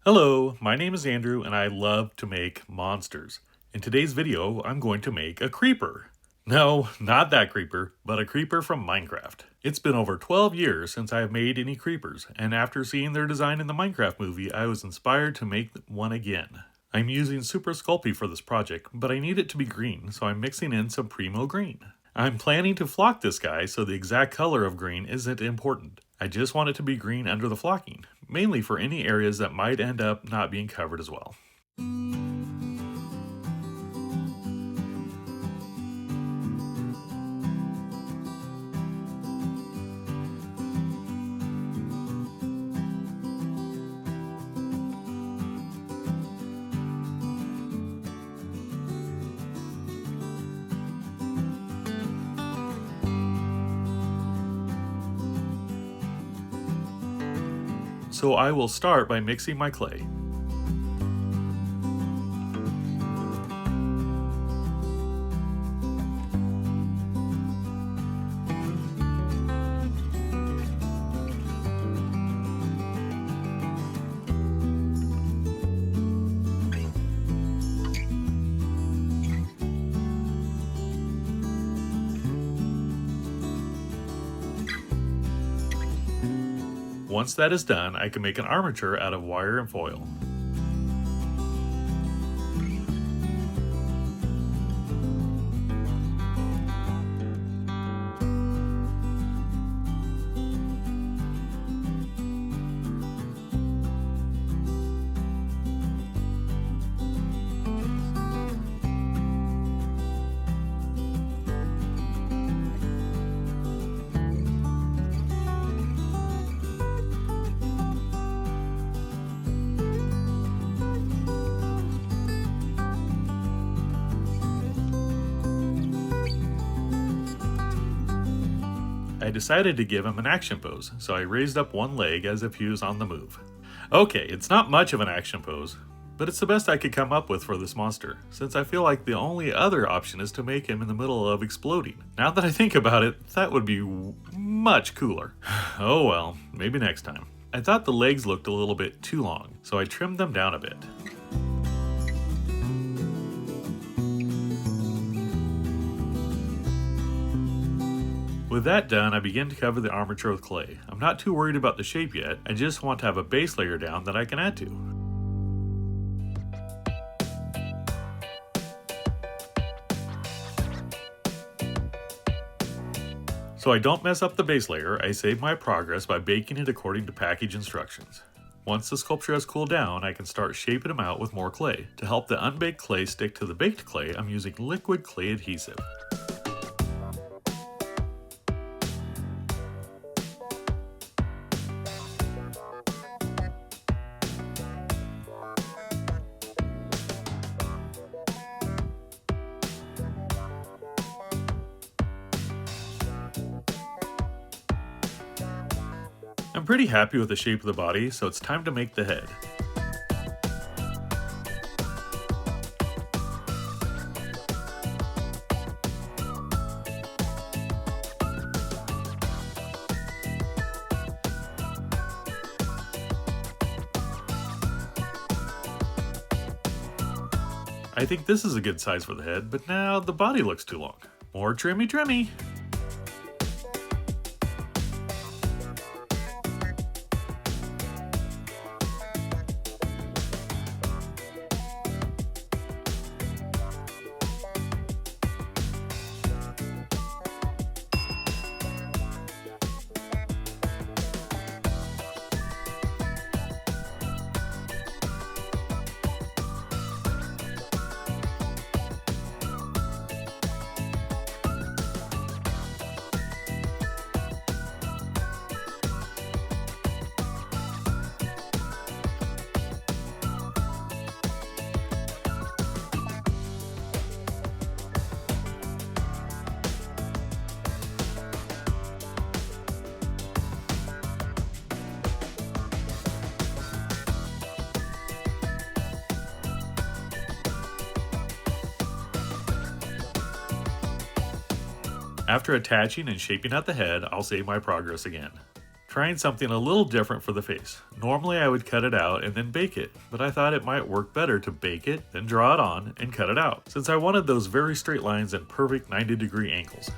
Hello, my name is Andrew and I love to make monsters. In today's video, I'm going to make a creeper. No, not that creeper, but a creeper from Minecraft. It's been over 12 years since I have made any creepers, and after seeing their design in the Minecraft movie, I was inspired to make one again. I'm using Super Sculpey for this project, but I need it to be green, so I'm mixing in some Primo Green. I'm planning to flock this guy, so the exact color of green isn't important. I just want it to be green under the flocking, mainly for any areas that might end up not being covered as well. So I will start by mixing my clay. Once that is done, I can make an armature out of wire and foil. I decided to give him an action pose, so I raised up one leg as if he was on the move. Okay, it's not much of an action pose, but it's the best I could come up with for this monster, since I feel like the only other option is to make him in the middle of exploding. Now that I think about it, that would be much cooler. Oh well, maybe next time. I thought the legs looked a little bit too long, so I trimmed them down a bit. With that done, I begin to cover the armature with clay. I'm not too worried about the shape yet, I just want to have a base layer down that I can add to. So I don't mess up the base layer, I save my progress by baking it according to package instructions. Once the sculpture has cooled down, I can start shaping them out with more clay. To help the unbaked clay stick to the baked clay, I'm using liquid clay adhesive. I'm pretty happy with the shape of the body, so it's time to make the head. I think this is a good size for the head, but now the body looks too long. More trimmy. After attaching and shaping out the head, I'll save my progress again. trying something a little different for the face. Normally I would cut it out and then bake it, but I thought it might work better to bake it, then draw it on, and cut it out, since I wanted those very straight lines and perfect 90-degree angles.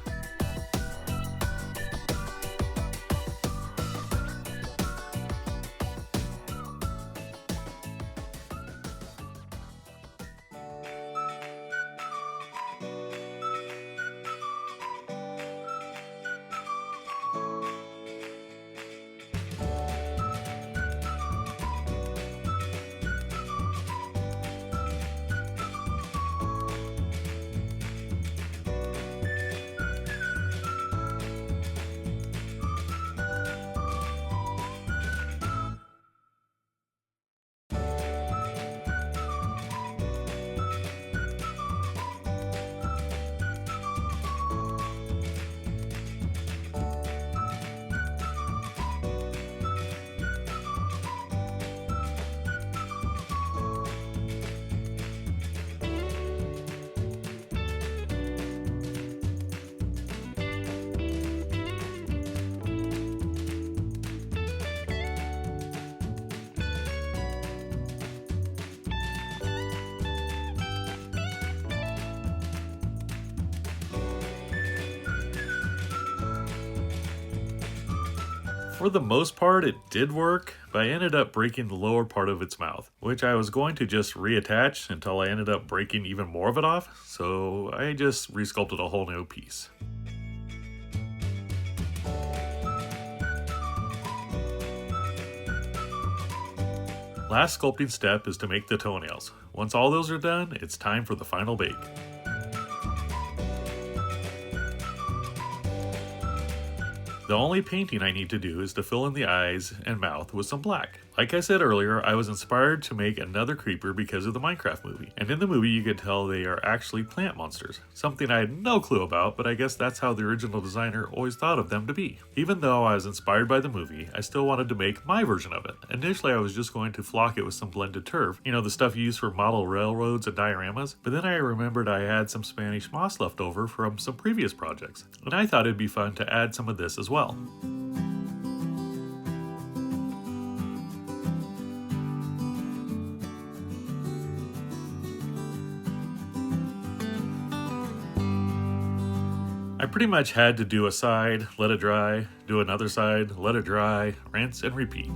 For the most part, it did work, but I ended up breaking the lower part of its mouth, which I was going to just reattach until I ended up breaking even more of it off, so I just resculpted a whole new piece. Last sculpting step is to make the toenails. Once all those are done, it's time for the final bake. The only painting I need to do is to fill in the eyes and mouth with some black. Like I said earlier, I was inspired to make another creeper because of the Minecraft movie. And in the movie you could tell they are actually plant monsters. Something I had no clue about, but I guess that's how the original designer always thought of them to be. Even though I was inspired by the movie, I still wanted to make my version of it. Initially I was just going to flock it with some blended turf, you know, the stuff you use for model railroads and dioramas, but then I remembered I had some Spanish moss left over from some previous projects, and I thought it'd be fun to add some of this as well. I pretty much had to do a side, let it dry, do another side, let it dry, rinse and repeat.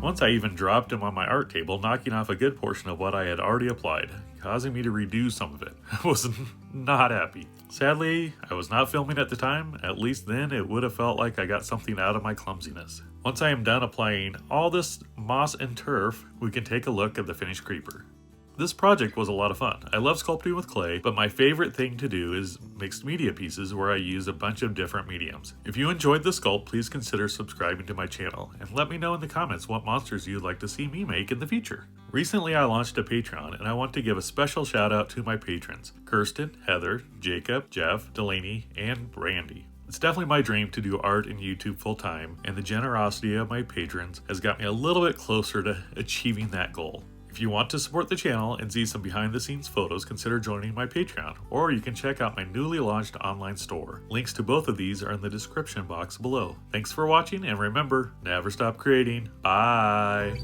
Once I even dropped him on my art table, knocking off a good portion of what I had already applied, causing me to redo some of it. I was not happy. Sadly, I was not filming at the time. At least then it would have felt like I got something out of my clumsiness. Once I am done applying all this moss and turf, we can take a look at the finished creeper. This project was a lot of fun. I love sculpting with clay, but my favorite thing to do is mixed media pieces where I use a bunch of different mediums. If you enjoyed the sculpt, please consider subscribing to my channel, and let me know in the comments what monsters you'd like to see me make in the future. Recently I launched a Patreon, and I want to give a special shout out to my patrons, Kirsten, Heather, Jacob, Jeff, Delaney, and Brandy. It's definitely my dream to do art and YouTube full time, and the generosity of my patrons has got me a little bit closer to achieving that goal. If you want to support the channel and see some behind the scenes photos, consider joining my Patreon, or you can check out my newly launched online store. Links to both of these are in the description box below. Thanks for watching, and remember, never stop creating. Bye!